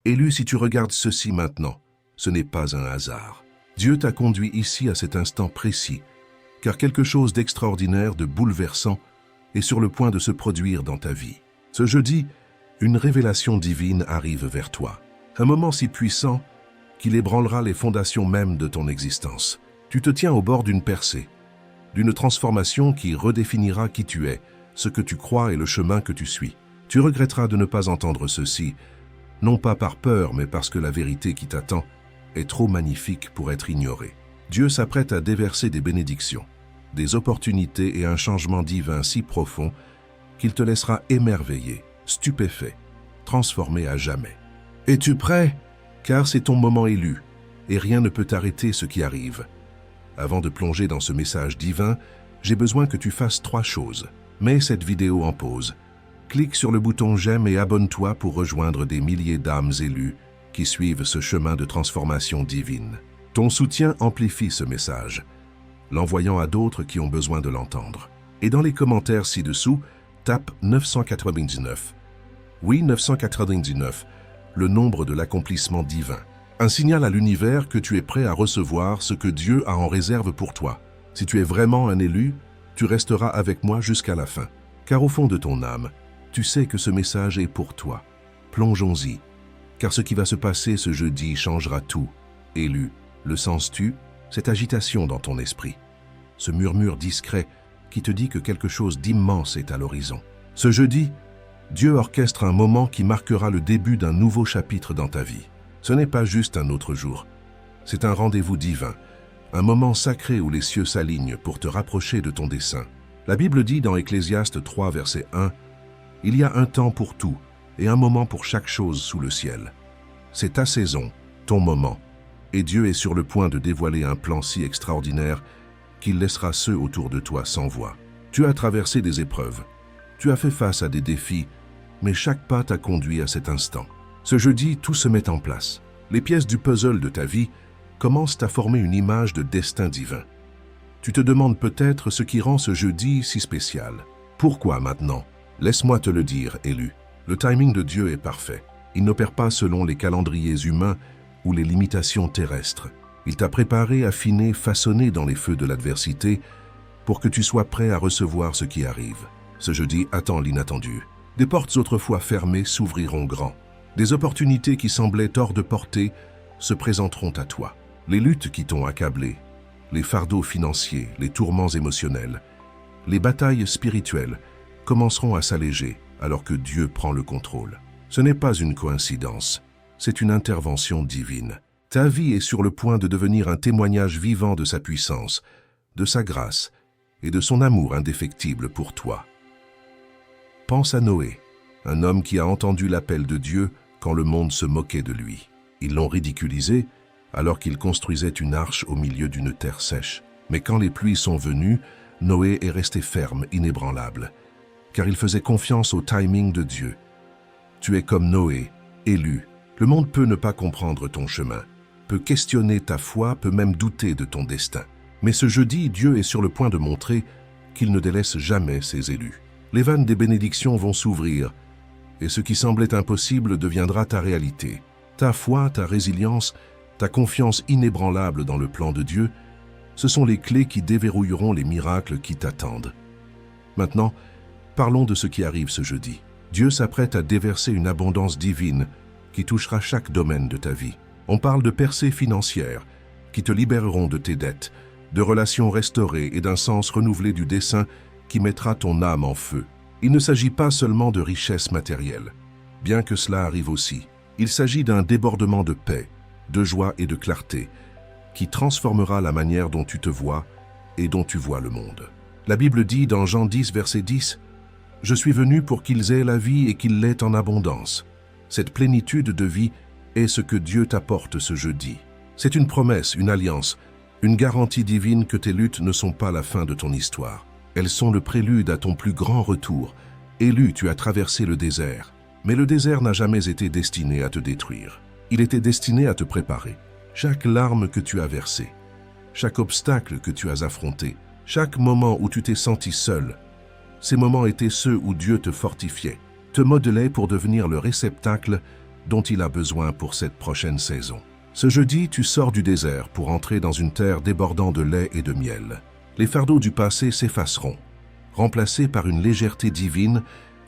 Élu, si tu regardes ceci maintenant, ce n'est pas un hasard. Dieu t'a conduit ici à cet instant précis, car quelque chose d'extraordinaire, de bouleversant, est sur le point de se produire dans ta vie. Ce jeudi, une révélation divine arrive vers toi. Un moment si puissant qu'il ébranlera les fondations mêmes de ton existence. Tu te tiens au bord d'une percée, d'une transformation qui redéfinira qui tu es, ce que tu crois et le chemin que tu suis. Tu regretteras de ne pas entendre ceci, non pas par peur, mais parce que la vérité qui t'attend est trop magnifique pour être ignorée. Dieu s'apprête à déverser des bénédictions, des opportunités et un changement divin si profond qu'il te laissera émerveillé, stupéfait, transformé à jamais. Es-tu prêt? Car c'est ton moment élu, et rien ne peut arrêter ce qui arrive. Avant de plonger dans ce message divin, j'ai besoin que tu fasses 3 choses. Mets cette vidéo en pause. Clique sur le bouton j'aime et abonne-toi pour rejoindre des milliers d'âmes élues qui suivent ce chemin de transformation divine. Ton soutien amplifie ce message, l'envoyant à d'autres qui ont besoin de l'entendre. Et dans les commentaires ci-dessous, tape 999. Oui, 999, le nombre de l'accomplissement divin. Un signal à l'univers que tu es prêt à recevoir ce que Dieu a en réserve pour toi. Si tu es vraiment un élu, tu resteras avec moi jusqu'à la fin. Car au fond de ton âme, tu sais que ce message est pour toi. Plongeons-y, car ce qui va se passer ce jeudi changera tout. Élu, le sens-tu? Cette agitation dans ton esprit, ce murmure discret qui te dit que quelque chose d'immense est à l'horizon. Ce jeudi, Dieu orchestre un moment qui marquera le début d'un nouveau chapitre dans ta vie. Ce n'est pas juste un autre jour, c'est un rendez-vous divin, un moment sacré où les cieux s'alignent pour te rapprocher de ton dessein. La Bible dit dans Ecclésiaste 3, verset 1, « Il y a un temps pour tout et un moment pour chaque chose sous le ciel. » C'est ta saison, ton moment, et Dieu est sur le point de dévoiler un plan si extraordinaire qu'il laissera ceux autour de toi sans voix. Tu as traversé des épreuves, tu as fait face à des défis, mais chaque pas t'a conduit à cet instant. Ce jeudi, tout se met en place. Les pièces du puzzle de ta vie commencent à former une image de destin divin. Tu te demandes peut-être ce qui rend ce jeudi si spécial. Pourquoi maintenant? Laisse-moi te le dire, élu. Le timing de Dieu est parfait. Il n'opère pas selon les calendriers humains ou les limitations terrestres. Il t'a préparé, affiné, façonné dans les feux de l'adversité pour que tu sois prêt à recevoir ce qui arrive. Ce jeudi, attends l'inattendu. Des portes autrefois fermées s'ouvriront grand. Des opportunités qui semblaient hors de portée se présenteront à toi. Les luttes qui t'ont accablé, les fardeaux financiers, les tourments émotionnels, les batailles spirituelles commenceront à s'alléger alors que Dieu prend le contrôle. Ce n'est pas une coïncidence, c'est une intervention divine. Ta vie est sur le point de devenir un témoignage vivant de sa puissance, de sa grâce et de son amour indéfectible pour toi. Pense à Noé, un homme qui a entendu l'appel de Dieu quand le monde se moquait de lui. Ils l'ont ridiculisé alors qu'il construisait une arche au milieu d'une terre sèche. Mais quand les pluies sont venues, Noé est resté ferme, inébranlable, car il faisait confiance au timing de Dieu. Tu es comme Noé, élu. Le monde peut ne pas comprendre ton chemin, peut questionner ta foi, peut même douter de ton destin. Mais ce jeudi, Dieu est sur le point de montrer qu'il ne délaisse jamais ses élus. Les vannes des bénédictions vont s'ouvrir, et ce qui semblait impossible deviendra ta réalité. Ta foi, ta résilience, ta confiance inébranlable dans le plan de Dieu, ce sont les clés qui déverrouilleront les miracles qui t'attendent. Maintenant, parlons de ce qui arrive ce jeudi. Dieu s'apprête à déverser une abondance divine qui touchera chaque domaine de ta vie. On parle de percées financières qui te libéreront de tes dettes, de relations restaurées et d'un sens renouvelé du dessein qui mettra ton âme en feu. Il ne s'agit pas seulement de richesse matérielle, bien que cela arrive aussi. Il s'agit d'un débordement de paix, de joie et de clarté, qui transformera la manière dont tu te vois et dont tu vois le monde. La Bible dit dans Jean 10, verset 10, « Je suis venu pour qu'ils aient la vie et qu'ils l'aient en abondance. » Cette plénitude de vie est ce que Dieu t'apporte ce jeudi. C'est une promesse, une alliance, une garantie divine que tes luttes ne sont pas la fin de ton histoire. Elles sont le prélude à ton plus grand retour. Élu, tu as traversé le désert. Mais le désert n'a jamais été destiné à te détruire. Il était destiné à te préparer. Chaque larme que tu as versée, chaque obstacle que tu as affronté, chaque moment où tu t'es senti seul, ces moments étaient ceux où Dieu te fortifiait, te modelait pour devenir le réceptacle dont il a besoin pour cette prochaine saison. Ce jeudi, tu sors du désert pour entrer dans une terre débordant de lait et de miel. Les fardeaux du passé s'effaceront, remplacés par une légèreté divine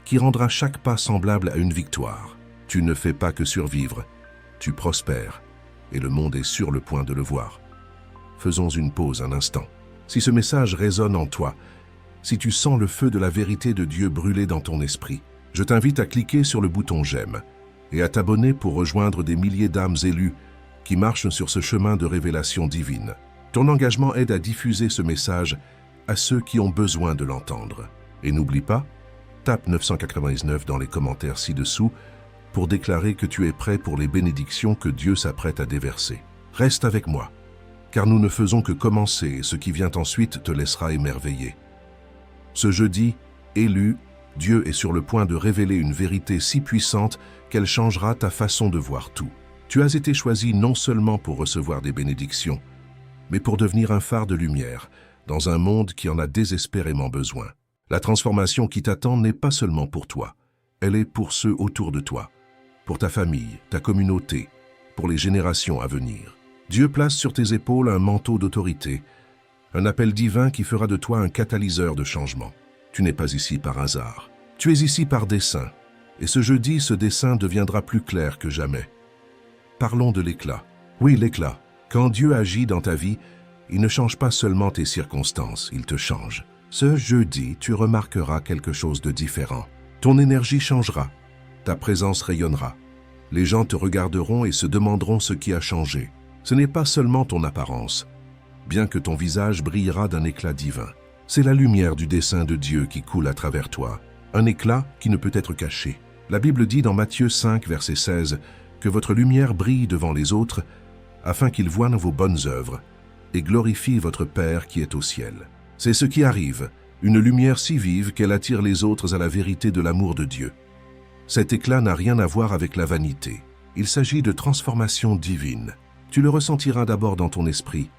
qui rendra chaque pas semblable à une victoire. Tu ne fais pas que survivre, tu prospères, et le monde est sur le point de le voir. Faisons une pause un instant. Si ce message résonne en toi, si tu sens le feu de la vérité de Dieu brûler dans ton esprit, je t'invite à cliquer sur le bouton j'aime et à t'abonner pour rejoindre des milliers d'âmes élues qui marchent sur ce chemin de révélation divine. Ton engagement aide à diffuser ce message à ceux qui ont besoin de l'entendre. Et n'oublie pas, tape 999 dans les commentaires ci-dessous pour déclarer que tu es prêt pour les bénédictions que Dieu s'apprête à déverser. Reste avec moi, car nous ne faisons que commencer et ce qui vient ensuite te laissera émerveiller. Ce jeudi, élu, Dieu est sur le point de révéler une vérité si puissante qu'elle changera ta façon de voir tout. Tu as été choisi non seulement pour recevoir des bénédictions, mais pour devenir un phare de lumière dans un monde qui en a désespérément besoin. La transformation qui t'attend n'est pas seulement pour toi, elle est pour ceux autour de toi, pour ta famille, ta communauté, pour les générations à venir. Dieu place sur tes épaules un manteau d'autorité, un appel divin qui fera de toi un catalyseur de changement. Tu n'es pas ici par hasard, tu es ici par dessein, et ce jeudi, ce dessein deviendra plus clair que jamais. Parlons de l'éclat. Oui, l'éclat. Quand Dieu agit dans ta vie, il ne change pas seulement tes circonstances, il te change. Ce jeudi, tu remarqueras quelque chose de différent. Ton énergie changera, ta présence rayonnera. Les gens te regarderont et se demanderont ce qui a changé. Ce n'est pas seulement ton apparence, bien que ton visage brillera d'un éclat divin. C'est la lumière du dessein de Dieu qui coule à travers toi, un éclat qui ne peut être caché. La Bible dit dans Matthieu 5, verset 16, que votre lumière brille devant les autres, afin qu'ils voient vos bonnes œuvres et glorifient votre Père qui est au ciel. C'est ce qui arrive, une lumière si vive qu'elle attire les autres à la vérité de l'amour de Dieu. Cet éclat n'a rien à voir avec la vanité. Il s'agit de transformation divine. Tu le ressentiras d'abord dans ton esprit,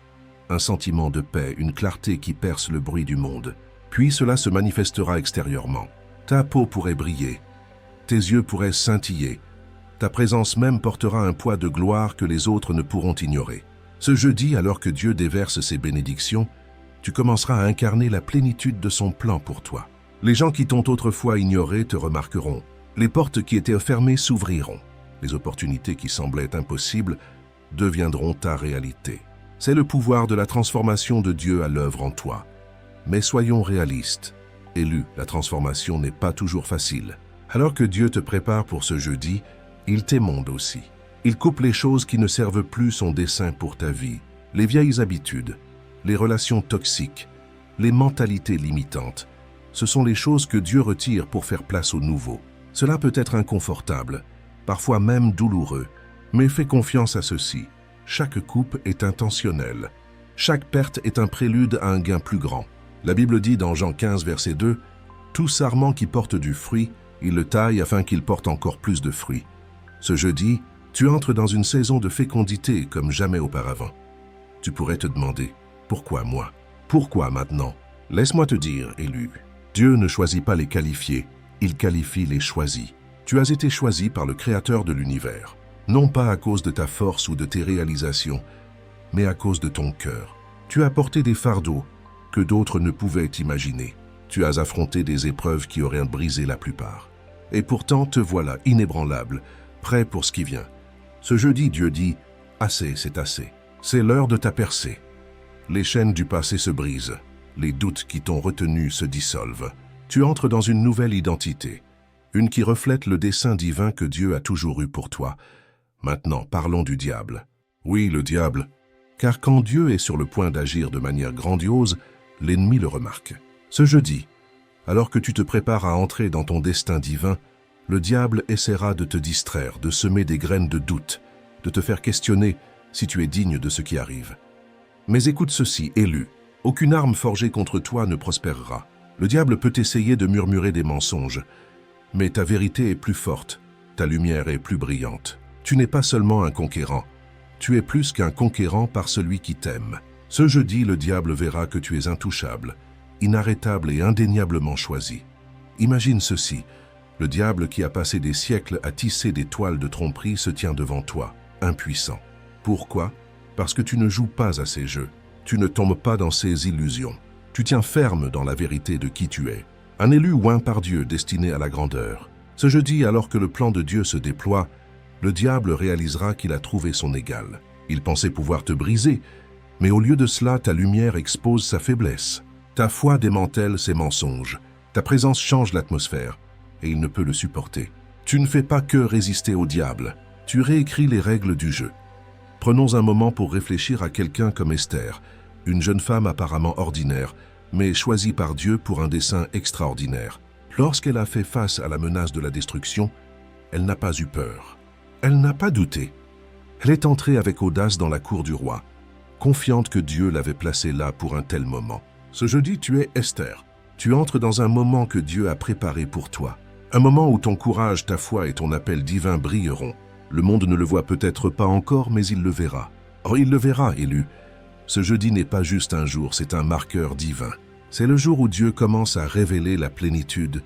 un sentiment de paix, une clarté qui perce le bruit du monde. Puis cela se manifestera extérieurement. Ta peau pourrait briller, tes yeux pourraient scintiller, ta présence même portera un poids de gloire que les autres ne pourront ignorer. Ce jeudi, alors que Dieu déverse ses bénédictions, tu commenceras à incarner la plénitude de son plan pour toi. Les gens qui t'ont autrefois ignoré te remarqueront. Les portes qui étaient fermées s'ouvriront. Les opportunités qui semblaient impossibles deviendront ta réalité. C'est le pouvoir de la transformation de Dieu à l'œuvre en toi. Mais soyons réalistes. Élu, la transformation n'est pas toujours facile. Alors que Dieu te prépare pour ce jeudi, il t'émonde aussi. Il coupe les choses qui ne servent plus son dessein pour ta vie, les vieilles habitudes, les relations toxiques, les mentalités limitantes. Ce sont les choses que Dieu retire pour faire place au nouveau. Cela peut être inconfortable, parfois même douloureux, mais fais confiance à ceci. Chaque coupe est intentionnelle. Chaque perte est un prélude à un gain plus grand. La Bible dit dans Jean 15, verset 2, « Tout sarment qui porte du fruit, il le taille afin qu'il porte encore plus de fruits. » Ce jeudi, tu entres dans une saison de fécondité comme jamais auparavant. Tu pourrais te demander, pourquoi moi? Pourquoi maintenant? Laisse-moi te dire, élu, Dieu ne choisit pas les qualifiés, il qualifie les choisis. Tu as été choisi par le Créateur de l'univers, non pas à cause de ta force ou de tes réalisations, mais à cause de ton cœur. Tu as porté des fardeaux que d'autres ne pouvaient imaginer. Tu as affronté des épreuves qui auraient brisé la plupart. Et pourtant te voilà inébranlable, prêt pour ce qui vient. Ce jeudi, Dieu dit, « Assez, c'est assez. C'est l'heure de ta percée. » Les chaînes du passé se brisent. Les doutes qui t'ont retenu se dissolvent. Tu entres dans une nouvelle identité, une qui reflète le dessein divin que Dieu a toujours eu pour toi. Maintenant, parlons du diable. Oui, le diable, car quand Dieu est sur le point d'agir de manière grandiose, l'ennemi le remarque. Ce jeudi, alors que tu te prépares à entrer dans ton destin divin, le diable essaiera de te distraire, de semer des graines de doute, de te faire questionner si tu es digne de ce qui arrive. Mais écoute ceci, élu, aucune arme forgée contre toi ne prospérera. Le diable peut essayer de murmurer des mensonges, mais ta vérité est plus forte, ta lumière est plus brillante. Tu n'es pas seulement un conquérant, tu es plus qu'un conquérant par celui qui t'aime. Ce jeudi, le diable verra que tu es intouchable, inarrêtable et indéniablement choisi. Imagine ceci, Le diable qui a passé des siècles à tisser des toiles de tromperie se tient devant toi, impuissant. Pourquoi? Parce que tu ne joues pas à ses jeux. Tu ne tombes pas dans ses illusions. Tu tiens ferme dans la vérité de qui tu es. Un élu oint par Dieu destiné à la grandeur. Ce jeudi, alors que le plan de Dieu se déploie, le diable réalisera qu'il a trouvé son égal. Il pensait pouvoir te briser, mais au lieu de cela, ta lumière expose sa faiblesse. Ta foi démantèle ses mensonges. Ta présence change l'atmosphère, et il ne peut le supporter. Tu ne fais pas que résister au diable, tu réécris les règles du jeu. Prenons un moment pour réfléchir à quelqu'un comme Esther, une jeune femme apparemment ordinaire, mais choisie par Dieu pour un dessein extraordinaire. Lorsqu'elle a fait face à la menace de la destruction, elle n'a pas eu peur. Elle n'a pas douté. Elle est entrée avec audace dans la cour du roi, confiante que Dieu l'avait placée là pour un tel moment. Ce jeudi, tu es Esther. Tu entres dans un moment que Dieu a préparé pour toi. Un moment où ton courage, ta foi et ton appel divin brilleront. Le monde ne le voit peut-être pas encore, mais il le verra. Oh, il le verra, élu. Ce jeudi n'est pas juste un jour, c'est un marqueur divin. C'est le jour où Dieu commence à révéler la plénitude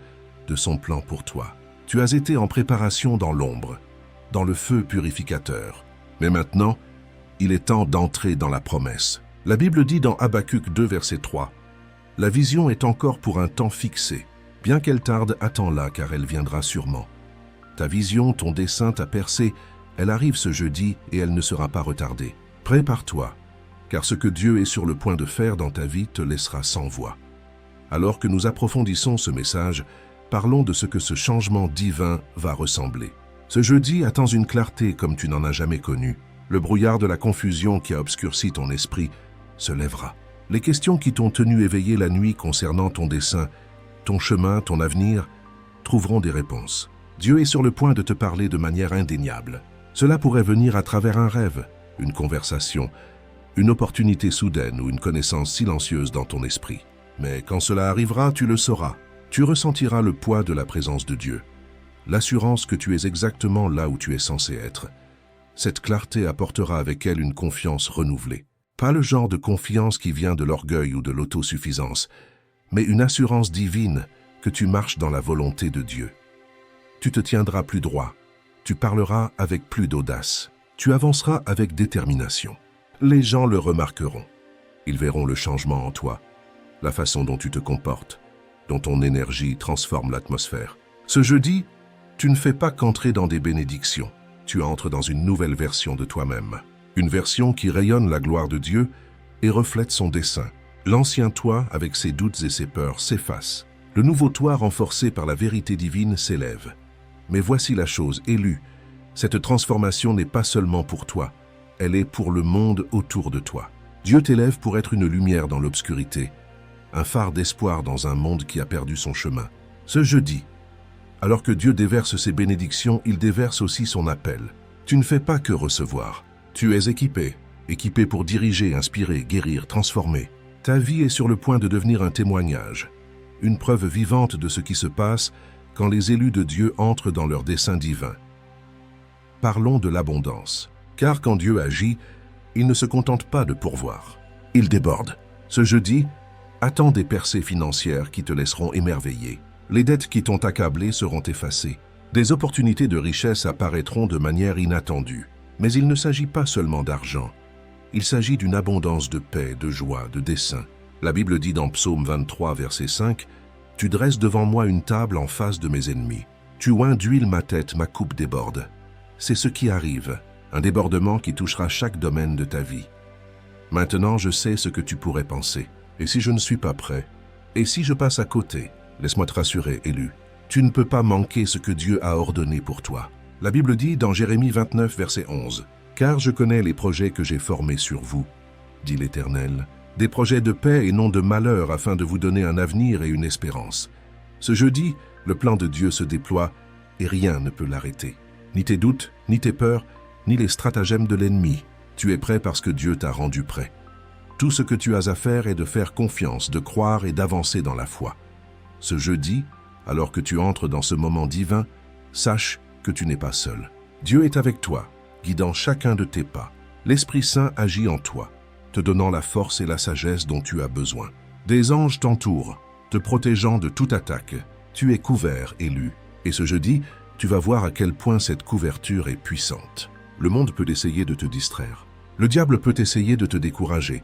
de son plan pour toi. Tu as été en préparation dans l'ombre, dans le feu purificateur. Mais maintenant, il est temps d'entrer dans la promesse. La Bible dit dans Habacuc 2, verset 3, « La vision est encore pour un temps fixé. Bien qu'elle tarde, attends-la, car elle viendra sûrement. » Ta vision, ton dessein, ta percée, elle arrive ce jeudi et elle ne sera pas retardée. Prépare-toi, car ce que Dieu est sur le point de faire dans ta vie te laissera sans voix. Alors que nous approfondissons ce message, parlons de ce que ce changement divin va ressembler. Ce jeudi, attends une clarté comme tu n'en as jamais connue. Le brouillard de la confusion qui a obscurci ton esprit se lèvera. Les questions qui t'ont tenu éveillé la nuit concernant ton dessein, ton chemin, ton avenir, trouveront des réponses. Dieu est sur le point de te parler de manière indéniable. Cela pourrait venir à travers un rêve, une conversation, une opportunité soudaine ou une connaissance silencieuse dans ton esprit. Mais quand cela arrivera, tu le sauras. Tu ressentiras le poids de la présence de Dieu, l'assurance que tu es exactement là où tu es censé être. Cette clarté apportera avec elle une confiance renouvelée. Pas le genre de confiance qui vient de l'orgueil ou de l'autosuffisance, mais une assurance divine que tu marches dans la volonté de Dieu. Tu te tiendras plus droit, tu parleras avec plus d'audace, tu avanceras avec détermination. Les gens le remarqueront. Ils verront le changement en toi, la façon dont tu te comportes, dont ton énergie transforme l'atmosphère. Ce jeudi, tu ne fais pas qu'entrer dans des bénédictions, tu entres dans une nouvelle version de toi-même. Une version qui rayonne la gloire de Dieu et reflète son dessein. L'ancien toi, avec ses doutes et ses peurs, s'efface. Le nouveau toi, renforcé par la vérité divine, s'élève. Mais voici la chose, élu, cette transformation n'est pas seulement pour toi, elle est pour le monde autour de toi. Dieu t'élève pour être une lumière dans l'obscurité, un phare d'espoir dans un monde qui a perdu son chemin. Ce jeudi, alors que Dieu déverse ses bénédictions, il déverse aussi son appel. Tu ne fais pas que recevoir. Tu es équipé pour diriger, inspirer, guérir, transformer. Ta vie est sur le point de devenir un témoignage, une preuve vivante de ce qui se passe quand les élus de Dieu entrent dans leur dessein divin. Parlons de l'abondance, car quand Dieu agit, il ne se contente pas de pourvoir. Il déborde. Ce jeudi, attends des percées financières qui te laisseront émerveiller. Les dettes qui t'ont accablé seront effacées. Des opportunités de richesse apparaîtront de manière inattendue. Mais il ne s'agit pas seulement d'argent. Il s'agit d'une abondance de paix, de joie, de dessein. La Bible dit dans Psaume 23, verset 5, « Tu dresses devant moi une table en face de mes ennemis. Tu oins d'huile ma tête, ma coupe déborde. » C'est ce qui arrive, un débordement qui touchera chaque domaine de ta vie. Maintenant, je sais ce que tu pourrais penser. Et si je ne suis pas prêt? Et si je passe à côté? Laisse-moi te rassurer, élu. Tu ne peux pas manquer ce que Dieu a ordonné pour toi. La Bible dit dans Jérémie 29, verset 11, « Car je connais les projets que j'ai formés sur vous, dit l'Éternel, des projets de paix et non de malheur afin de vous donner un avenir et une espérance. » Ce jeudi, le plan de Dieu se déploie et rien ne peut l'arrêter. Ni tes doutes, ni tes peurs, ni les stratagèmes de l'ennemi. Tu es prêt parce que Dieu t'a rendu prêt. Tout ce que tu as à faire est de faire confiance, de croire et d'avancer dans la foi. Ce jeudi, alors que tu entres dans ce moment divin, sache que tu n'es pas seul. Dieu est avec toi, guidant chacun de tes pas. L'Esprit Saint agit en toi, te donnant la force et la sagesse dont tu as besoin. Des anges t'entourent, te protégeant de toute attaque. Tu es couvert, élu. Et ce jeudi, tu vas voir à quel point cette couverture est puissante. Le monde peut essayer de te distraire. Le diable peut essayer de te décourager.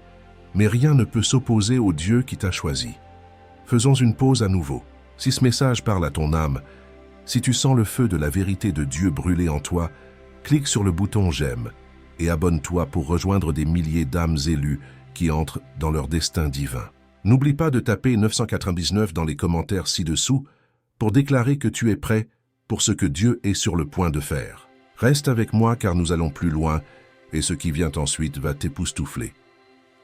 Mais rien ne peut s'opposer au Dieu qui t'a choisi. Faisons une pause à nouveau. Si ce message parle à ton âme, si tu sens le feu de la vérité de Dieu brûler en toi, clique sur le bouton « J'aime » et abonne-toi pour rejoindre des milliers d'âmes élues qui entrent dans leur destin divin. N'oublie pas de taper 999 dans les commentaires ci-dessous pour déclarer que tu es prêt pour ce que Dieu est sur le point de faire. Reste avec moi car nous allons plus loin et ce qui vient ensuite va t'époustoufler.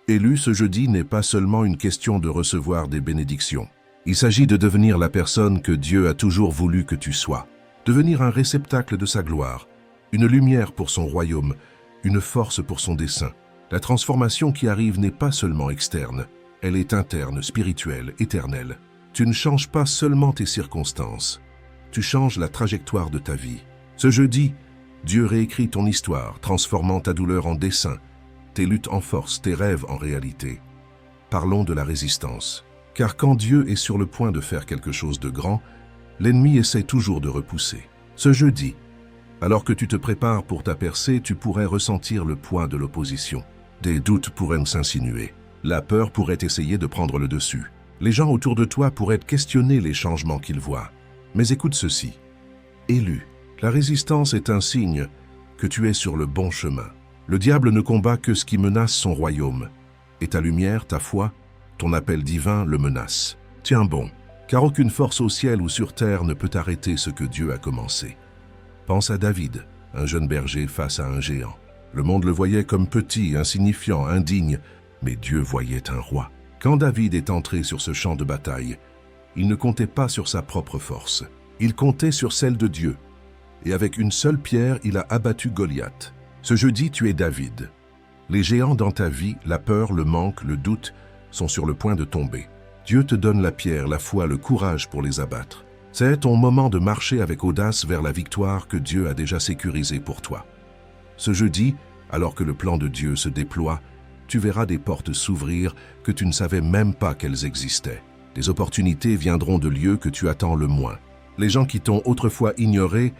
Élu ce jeudi n'est pas seulement une question de recevoir des bénédictions. Il s'agit de devenir la personne que Dieu a toujours voulu que tu sois. Devenir un réceptacle de sa gloire, une lumière pour son royaume, une force pour son dessein. La transformation qui arrive n'est pas seulement externe, elle est interne, spirituelle, éternelle. Tu ne changes pas seulement tes circonstances, tu changes la trajectoire de ta vie. Ce jeudi, Dieu réécrit ton histoire, transformant ta douleur en dessein, tes luttes en force, tes rêves en réalité. Parlons de la résistance. Car quand Dieu est sur le point de faire quelque chose de grand, l'ennemi essaie toujours de repousser. Ce jeudi, alors que tu te prépares pour ta percée, tu pourrais ressentir le poids de l'opposition. Des doutes pourraient s'insinuer. La peur pourrait essayer de prendre le dessus. Les gens autour de toi pourraient questionner les changements qu'ils voient. Mais écoute ceci. Élu, la résistance est un signe que tu es sur le bon chemin. Le diable ne combat que ce qui menace son royaume. Et ta lumière, ta foi, ton appel divin le menace. Tiens bon, car aucune force au ciel ou sur terre ne peut arrêter ce que Dieu a commencé. Pense à David, un jeune berger face à un géant. Le monde le voyait comme petit, insignifiant, indigne, mais Dieu voyait un roi. Quand David est entré sur ce champ de bataille, il ne comptait pas sur sa propre force. Il comptait sur celle de Dieu. Et avec une seule pierre, il a abattu Goliath. Ce jeudi, tu es David. Les géants dans ta vie, la peur, le manque, le doute, sont sur le point de tomber. Dieu te donne la pierre, la foi, le courage pour les abattre. C'est ton moment de marcher avec audace vers la victoire que Dieu a déjà sécurisée pour toi. Ce jeudi, alors que le plan de Dieu se déploie, tu verras des portes s'ouvrir que tu ne savais même pas qu'elles existaient. Des opportunités viendront de lieux que tu attends le moins. Les gens qui t'ont autrefois ignoré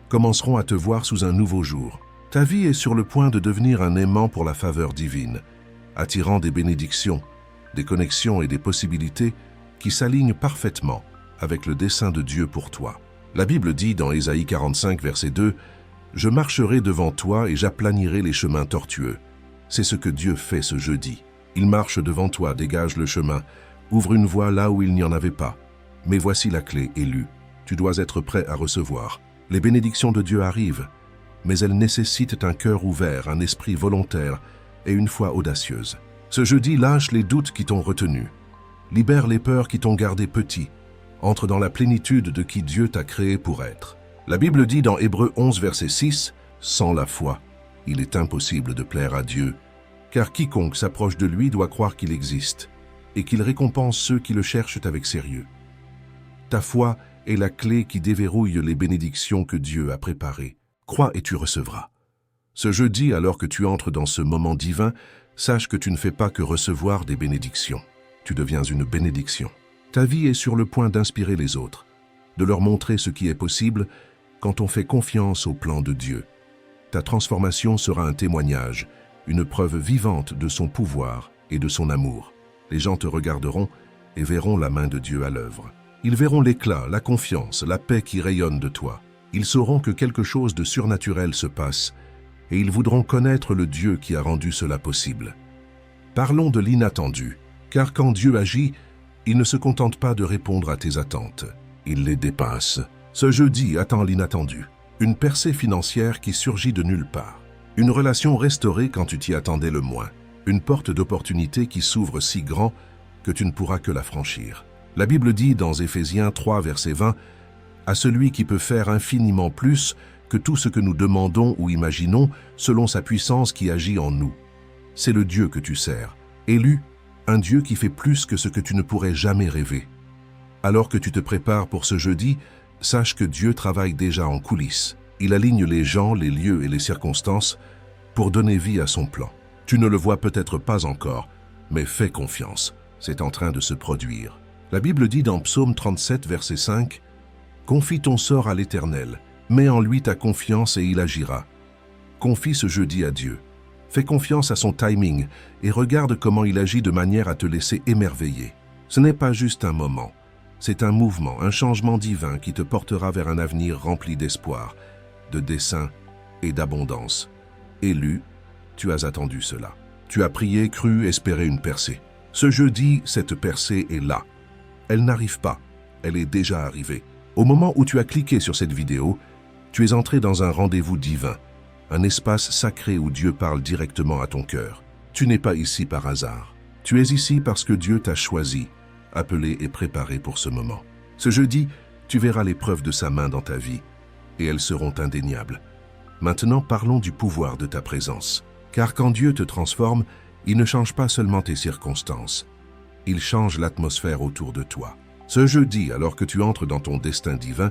commenceront à te voir sous un nouveau jour. Ta vie est sur le point de devenir un aimant pour la faveur divine, attirant des bénédictions, des connexions et des possibilités qui s'alignent parfaitement avec le dessein de Dieu pour toi. La Bible dit dans Ésaïe 45, verset 2, « Je marcherai devant toi et j'aplanirai les chemins tortueux. » C'est ce que Dieu fait ce jeudi. Il marche devant toi, dégage le chemin, ouvre une voie là où il n'y en avait pas. Mais voici la clé, Élu. Tu dois être prêt à recevoir. Les bénédictions de Dieu arrivent, mais elles nécessitent un cœur ouvert, un esprit volontaire et une foi audacieuse. Ce jeudi, lâche les doutes qui t'ont retenu. Libère les peurs qui t'ont gardé petit. Entre dans la plénitude de qui Dieu t'a créé pour être. La Bible dit dans Hébreux 11, verset 6, « Sans la foi, il est impossible de plaire à Dieu, car quiconque s'approche de lui doit croire qu'il existe et qu'il récompense ceux qui le cherchent avec sérieux. » Ta foi est la clé qui déverrouille les bénédictions que Dieu a préparées. Crois et tu recevras. Ce jeudi, alors que tu entres dans ce moment divin, sache que tu ne fais pas que recevoir des bénédictions. Tu deviens une bénédiction. Ta vie est sur le point d'inspirer les autres, de leur montrer ce qui est possible quand on fait confiance au plan de Dieu. Ta transformation sera un témoignage, une preuve vivante de son pouvoir et de son amour. Les gens te regarderont et verront la main de Dieu à l'œuvre. Ils verront l'éclat, la confiance, la paix qui rayonne de toi. Ils sauront que quelque chose de surnaturel se passe et ils voudront connaître le Dieu qui a rendu cela possible. Parlons de l'inattendu, car quand Dieu agit, il ne se contente pas de répondre à tes attentes. Il les dépasse. Ce jeudi, attends l'inattendu. Une percée financière qui surgit de nulle part. Une relation restaurée quand tu t'y attendais le moins. Une porte d'opportunité qui s'ouvre si grand que tu ne pourras que la franchir. La Bible dit dans Éphésiens 3, verset 20, « À celui qui peut faire infiniment plus que tout ce que nous demandons ou imaginons selon sa puissance qui agit en nous. » C'est le Dieu que tu sers. Élu, un Dieu qui fait plus que ce que tu ne pourrais jamais rêver. Alors que tu te prépares pour ce jeudi, sache que Dieu travaille déjà en coulisses. Il aligne les gens, les lieux et les circonstances pour donner vie à son plan. Tu ne le vois peut-être pas encore, mais fais confiance. C'est en train de se produire. La Bible dit dans Psaume 37, verset 5, « Confie ton sort à l'Éternel. Mets en lui ta confiance et il agira. Confie ce jeudi à Dieu. Fais confiance à son timing et regarde comment il agit de manière à te laisser émerveiller. Ce n'est pas juste un moment, c'est un mouvement, un changement divin qui te portera vers un avenir rempli d'espoir, de dessein et d'abondance. Élu, tu as attendu cela. Tu as prié, cru, espéré une percée. Ce jeudi, cette percée est là. Elle n'arrive pas, elle est déjà arrivée. Au moment où tu as cliqué sur cette vidéo, tu es entré dans un rendez-vous divin, un espace sacré où Dieu parle directement à ton cœur. Tu n'es pas ici par hasard. Tu es ici parce que Dieu t'a choisi, appelé et préparé pour ce moment. Ce jeudi, tu verras les preuves de sa main dans ta vie, et elles seront indéniables. Maintenant, parlons du pouvoir de ta présence. Car quand Dieu te transforme, il ne change pas seulement tes circonstances, il change l'atmosphère autour de toi. Ce jeudi, alors que tu entres dans ton destin divin,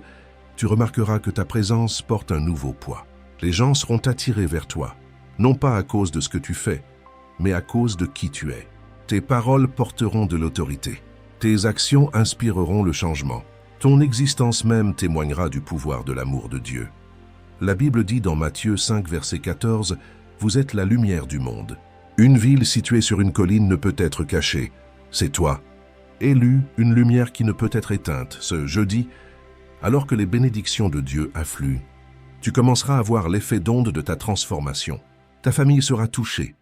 tu remarqueras que ta présence porte un nouveau poids. Les gens seront attirés vers toi, non pas à cause de ce que tu fais, mais à cause de qui tu es. Tes paroles porteront de l'autorité. Tes actions inspireront le changement. Ton existence même témoignera du pouvoir de l'amour de Dieu. La Bible dit dans Matthieu 5, verset 14, « Vous êtes la lumière du monde. Une ville située sur une colline ne peut être cachée. C'est toi. » Élu, une lumière qui ne peut être éteinte. Ce jeudi, alors que les bénédictions de Dieu affluent, tu commenceras à voir l'effet d'onde de ta transformation. Ta famille sera touchée,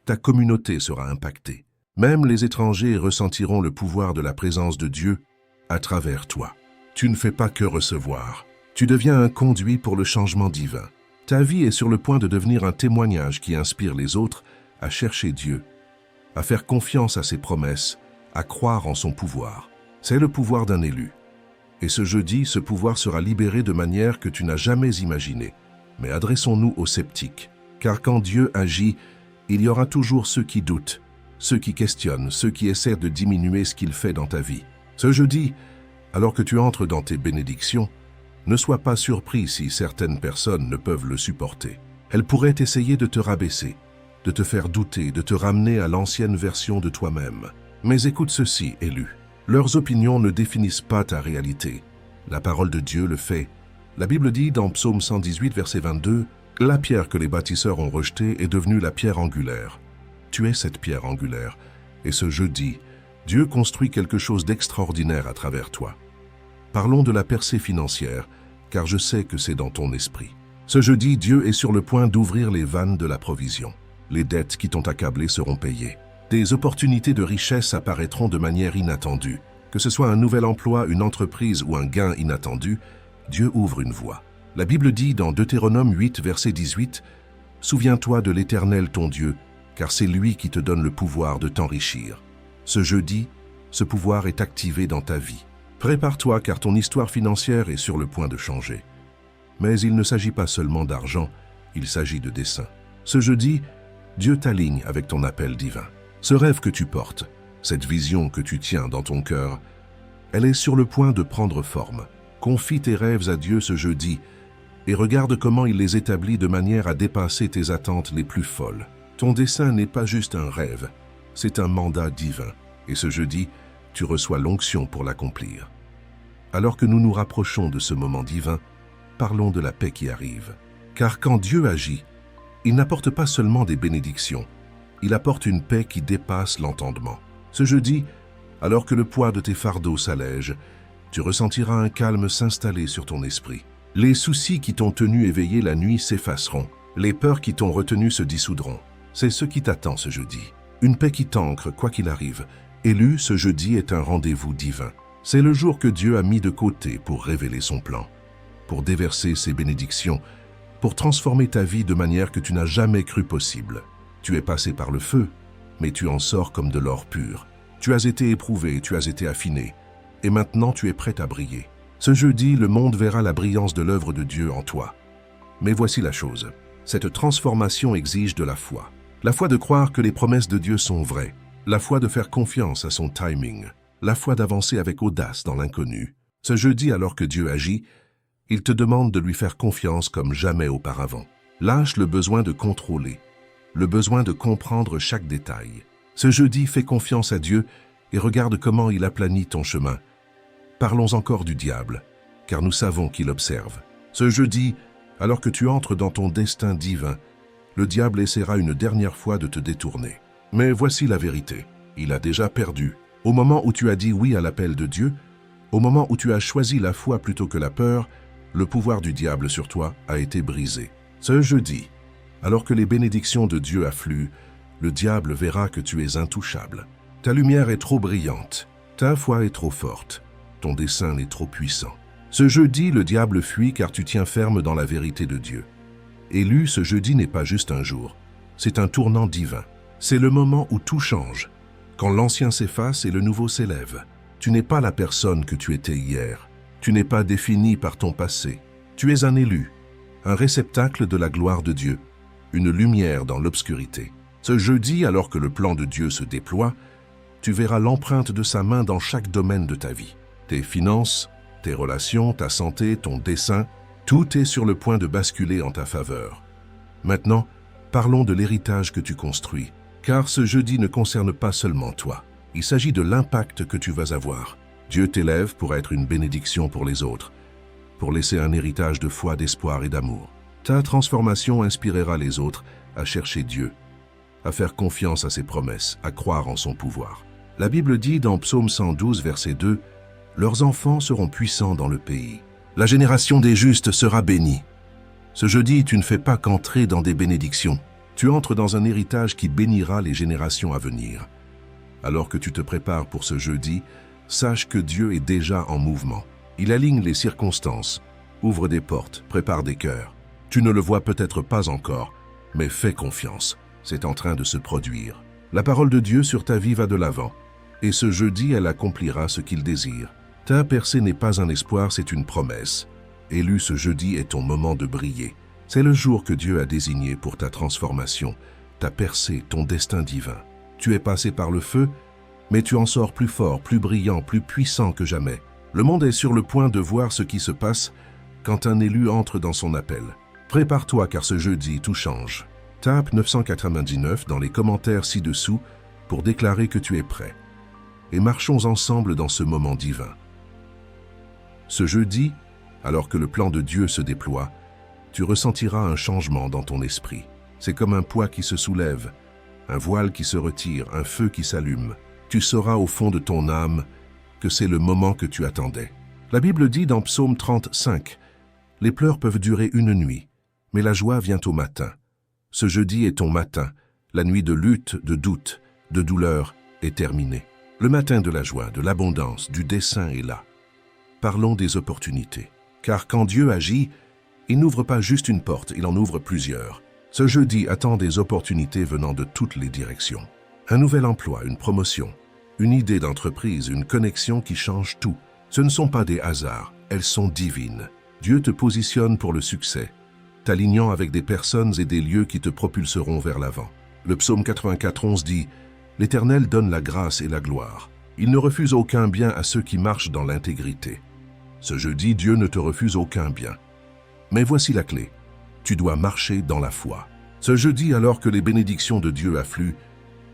ta communauté sera impactée. Même les étrangers ressentiront le pouvoir de la présence de Dieu à travers toi. Tu ne fais pas que recevoir. Tu deviens un conduit pour le changement divin. Ta vie est sur le point de devenir un témoignage qui inspire les autres à chercher Dieu, à faire confiance à ses promesses, à croire en son pouvoir. C'est le pouvoir d'un élu. Et ce jeudi, ce pouvoir sera libéré de manière que tu n'as jamais imaginée. Mais adressons-nous aux sceptiques, car quand Dieu agit, il y aura toujours ceux qui doutent, ceux qui questionnent, ceux qui essaient de diminuer ce qu'il fait dans ta vie. Ce jeudi, alors que tu entres dans tes bénédictions, ne sois pas surpris si certaines personnes ne peuvent le supporter. Elles pourraient essayer de te rabaisser, de te faire douter, de te ramener à l'ancienne version de toi-même. Mais écoute ceci, élu. Leurs opinions ne définissent pas ta réalité. La parole de Dieu le fait. La Bible dit dans Psaume 118, verset 22, « La pierre que les bâtisseurs ont rejetée est devenue la pierre angulaire. » Tu es cette pierre angulaire. Et ce jeudi, Dieu construit quelque chose d'extraordinaire à travers toi. Parlons de la percée financière, car je sais que c'est dans ton esprit. Ce jeudi, Dieu est sur le point d'ouvrir les vannes de la provision. Les dettes qui t'ont accablé seront payées. Des opportunités de richesse apparaîtront de manière inattendue. Que ce soit un nouvel emploi, une entreprise ou un gain inattendu, Dieu ouvre une voie. La Bible dit dans Deutéronome 8, verset 18, « Souviens-toi de l'Éternel ton Dieu, car c'est lui qui te donne le pouvoir de t'enrichir. » Ce jeudi, ce pouvoir est activé dans ta vie. Prépare-toi car ton histoire financière est sur le point de changer. Mais il ne s'agit pas seulement d'argent, il s'agit de dessein. Ce jeudi, Dieu t'aligne avec ton appel divin. Ce rêve que tu portes, cette vision que tu tiens dans ton cœur, elle est sur le point de prendre forme. Confie tes rêves à Dieu ce jeudi et regarde comment il les établit de manière à dépasser tes attentes les plus folles. Ton dessein n'est pas juste un rêve, c'est un mandat divin. Et ce jeudi, tu reçois l'onction pour l'accomplir. Alors que nous nous rapprochons de ce moment divin, parlons de la paix qui arrive. Car quand Dieu agit, il n'apporte pas seulement des bénédictions, il apporte une paix qui dépasse l'entendement. Ce jeudi, alors que le poids de tes fardeaux s'allège, tu ressentiras un calme s'installer sur ton esprit. Les soucis qui t'ont tenu éveillé la nuit s'effaceront. Les peurs qui t'ont retenu se dissoudront. C'est ce qui t'attend ce jeudi. Une paix qui t'ancre, quoi qu'il arrive. Élu, ce jeudi est un rendez-vous divin. C'est le jour que Dieu a mis de côté pour révéler son plan, pour déverser ses bénédictions, pour transformer ta vie de manière que tu n'as jamais cru possible. Tu es passé par le feu, mais tu en sors comme de l'or pur. Tu as été éprouvé, tu as été affiné, et maintenant tu es prêt à briller. Ce jeudi, le monde verra la brillance de l'œuvre de Dieu en toi. Mais voici la chose, cette transformation exige de la foi. La foi de croire que les promesses de Dieu sont vraies, la foi de faire confiance à son timing, la foi d'avancer avec audace dans l'inconnu. Ce jeudi, alors que Dieu agit, il te demande de lui faire confiance comme jamais auparavant. Lâche le besoin de contrôler, le besoin de comprendre chaque détail. Ce jeudi, fais confiance à Dieu et regarde comment il aplanit ton chemin. Parlons encore du diable. car nous savons qu'il observe. Ce jeudi, alors que tu entres dans ton destin divin, le diable essaiera une dernière fois de te détourner. Mais voici la vérité, il a déjà perdu. Au moment où tu as dit oui à l'appel de Dieu, au moment où tu as choisi la foi plutôt que la peur, le pouvoir du diable sur toi a été brisé. Ce jeudi, alors que les bénédictions de Dieu affluent, le diable verra que tu es intouchable. Ta lumière est trop brillante, ta foi est trop forte, ton dessein est trop puissant. Ce jeudi, le diable fuit car tu tiens ferme dans la vérité de Dieu. Élu, ce jeudi n'est pas juste un jour, c'est un tournant divin. C'est le moment où tout change, quand l'ancien s'efface et le nouveau s'élève. Tu n'es pas la personne que tu étais hier. Tu n'es pas défini par ton passé. Tu es un élu, un réceptacle de la gloire de Dieu, une lumière dans l'obscurité. Ce jeudi, alors que le plan de Dieu se déploie, tu verras l'empreinte de sa main dans chaque domaine de ta vie. Tes finances, tes relations, ta santé, ton dessein, tout est sur le point de basculer en ta faveur. Maintenant, parlons de l'héritage que tu construis, car ce jeudi ne concerne pas seulement toi. Il s'agit de l'impact que tu vas avoir. Dieu t'élève pour être une bénédiction pour les autres, pour laisser un héritage de foi, d'espoir et d'amour. Ta transformation inspirera les autres à chercher Dieu, à faire confiance à ses promesses, à croire en son pouvoir. La Bible dit dans Psaume 112, verset 2, « Leurs enfants seront puissants dans le pays. La génération des justes sera bénie. » Ce jeudi, tu ne fais pas qu'entrer dans des bénédictions. Tu entres dans un héritage qui bénira les générations à venir. Alors que tu te prépares pour ce jeudi, sache que Dieu est déjà en mouvement. Il aligne les circonstances, ouvre des portes, prépare des cœurs. Tu ne le vois peut-être pas encore, mais fais confiance. C'est en train de se produire. La parole de Dieu sur ta vie va de l'avant, et ce jeudi, elle accomplira ce qu'il désire. Ta percée n'est pas un espoir, c'est une promesse. Élu, ce jeudi est ton moment de briller. C'est le jour que Dieu a désigné pour ta transformation, ta percée, ton destin divin. Tu es passé par le feu, mais tu en sors plus fort, plus brillant, plus puissant que jamais. Le monde est sur le point de voir ce qui se passe quand un élu entre dans son appel. Prépare-toi car ce jeudi, tout change. Tape 999 dans les commentaires ci-dessous pour déclarer que tu es prêt. Et marchons ensemble dans ce moment divin. Ce jeudi, alors que le plan de Dieu se déploie, tu ressentiras un changement dans ton esprit. C'est comme un poids qui se soulève, un voile qui se retire, un feu qui s'allume. Tu sauras au fond de ton âme que c'est le moment que tu attendais. La Bible dit dans Psaume 35, « Les pleurs peuvent durer une nuit, mais la joie vient au matin. » Ce jeudi est ton matin, la nuit de lutte, de doute, de douleur est terminée. Le matin de la joie, de l'abondance, du dessein est là. Parlons des opportunités. Car quand Dieu agit, il n'ouvre pas juste une porte, il en ouvre plusieurs. Ce jeudi attend des opportunités venant de toutes les directions. Un nouvel emploi, une promotion, une idée d'entreprise, une connexion qui change tout. Ce ne sont pas des hasards, elles sont divines. Dieu te positionne pour le succès, t'alignant avec des personnes et des lieux qui te propulseront vers l'avant. Le psaume 84:11 dit « L'Éternel donne la grâce et la gloire. Il ne refuse aucun bien à ceux qui marchent dans l'intégrité. » Ce jeudi, Dieu ne te refuse aucun bien. Mais voici la clé. Tu dois marcher dans la foi. Ce jeudi, alors que les bénédictions de Dieu affluent,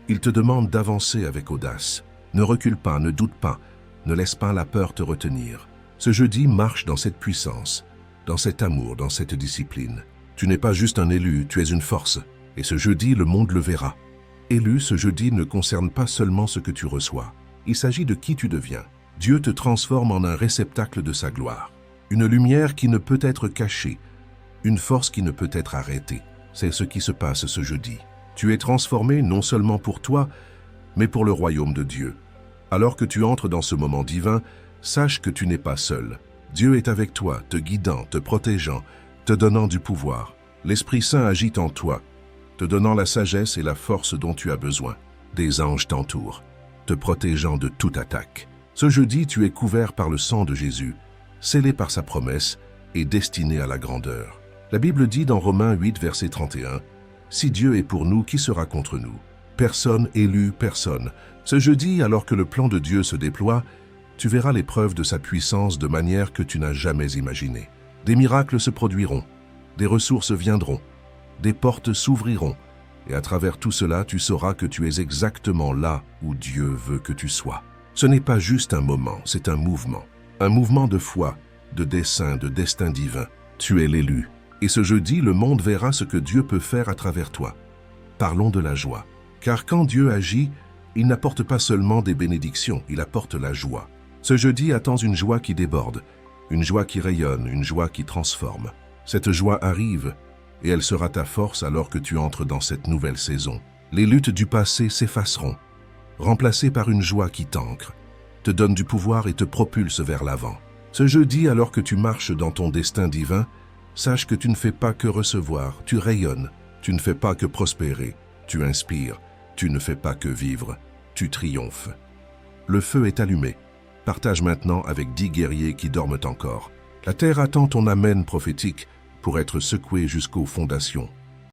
il te demande d'avancer avec audace. Ne recule pas, ne doute pas, ne laisse pas la peur te retenir. Ce jeudi, marche dans cette puissance, dans cet amour, dans cette discipline. Tu n'es pas juste un élu, tu es une force. Et ce jeudi, le monde le verra. Élu, ce jeudi ne concerne pas seulement ce que tu reçois. Il s'agit de qui tu deviens. Dieu te transforme en un réceptacle de sa gloire. Une lumière qui ne peut être cachée, une force qui ne peut être arrêtée. C'est ce qui se passe ce jeudi. Tu es transformé non seulement pour toi, mais pour le royaume de Dieu. Alors que tu entres dans ce moment divin, sache que tu n'es pas seul. Dieu est avec toi, te guidant, te protégeant, te donnant du pouvoir. L'Esprit Saint agit en toi, te donnant la sagesse et la force dont tu as besoin. Des anges t'entourent, te protégeant de toute attaque. Ce jeudi, tu es couvert par le sang de Jésus, scellé par sa promesse et destiné à la grandeur. La Bible dit dans Romains 8, verset 31, « Si Dieu est pour nous, qui sera contre nous? Personne élu, personne. » Ce jeudi, alors que le plan de Dieu se déploie, tu verras les preuves de sa puissance de manière que tu n'as jamais imaginée. Des miracles se produiront, des ressources viendront, des portes s'ouvriront, et à travers tout cela, tu sauras que tu es exactement là où Dieu veut que tu sois. Ce n'est pas juste un moment, c'est un mouvement de foi, de dessein, de destin divin. Tu es l'élu. Et ce jeudi, le monde verra ce que Dieu peut faire à travers toi. Parlons de la joie. Car quand Dieu agit, il n'apporte pas seulement des bénédictions, il apporte la joie. Ce jeudi, attends une joie qui déborde, une joie qui rayonne, une joie qui transforme. Cette joie arrive, et elle sera ta force alors que tu entres dans cette nouvelle saison. Les luttes du passé s'effaceront, remplacées par une joie qui t'ancre, te donne du pouvoir et te propulse vers l'avant. Ce jeudi, alors que tu marches dans ton destin divin, sache que tu ne fais pas que recevoir, tu rayonnes. Tu ne fais pas que prospérer, tu inspires. Tu ne fais pas que vivre, tu triomphes. Le feu est allumé. Partage maintenant avec 10 guerriers qui dorment encore. La terre attend ton amen prophétique pour être secouée jusqu'aux fondations.